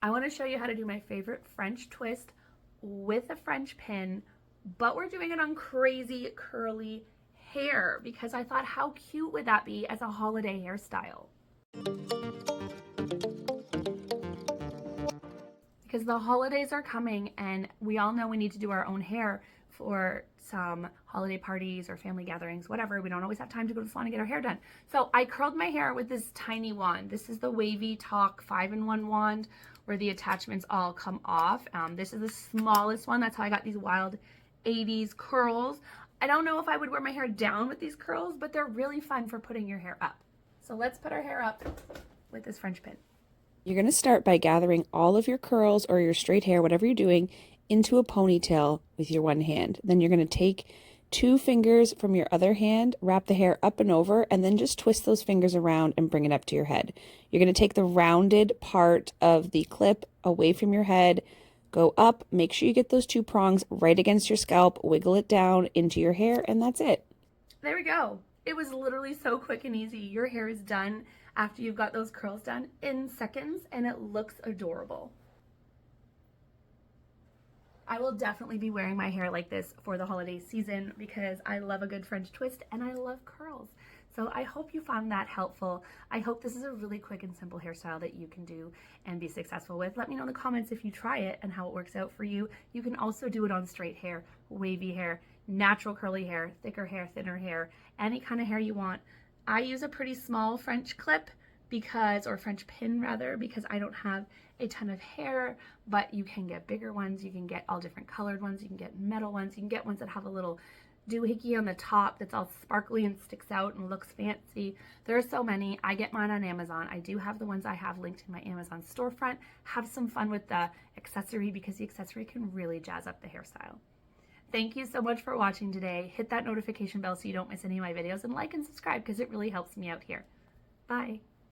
I want to show you how to do my favorite French twist with a French pin, but we're doing it on crazy curly hair because I thought how cute would that be as a holiday hairstyle? Because the holidays are coming and we all know we need to do our own hair for some holiday parties or family gatherings, whatever. We don't always have time to go to the salon and get our hair done. So I curled my hair with this tiny wand. This is the Wavy Talk 5-in-1 wand where the attachments all come off. This is the smallest one. That's how I got these wild 80s curls. I don't know if I would wear my hair down with these curls, but they're really fun for putting your hair up. So let's put our hair up with this French pin. You're going to start by gathering all of your curls or your straight hair, whatever you're doing, into a ponytail with your one hand. Then you're going to take 2 fingers from your other hand, wrap the hair up and over, and then just twist those fingers around and bring it up to your head. You're going to take the rounded part of the clip away from your head, go up, make sure you get those 2 prongs right against your scalp, wiggle it down into your hair, and that's it. There we go. It was literally so quick and easy. Your hair is done after you've got those curls done in seconds, and it looks adorable. I will definitely be wearing my hair like this for the holiday season because I love a good French twist and I love curls. So I hope you found that helpful. I hope this is a really quick and simple hairstyle that you can do and be successful with. Let me know in the comments if you try it and how it works out for you. You can also do it on straight hair, wavy hair, natural curly hair, thicker hair, thinner hair, any kind of hair you want. I use a pretty small French clip or French pin rather, because I don't have a ton of hair, but you can get bigger ones, you can get all different colored ones, you can get metal ones, you can get ones that have a little doohickey on the top that's all sparkly and sticks out and looks fancy. There are so many. I get mine on Amazon. I do have the ones I have linked in my Amazon storefront. Have some fun with the accessory because the accessory can really jazz up the hairstyle. Thank you so much for watching today. Hit that notification bell so you don't miss any of my videos, and like and subscribe because it really helps me out here. Bye.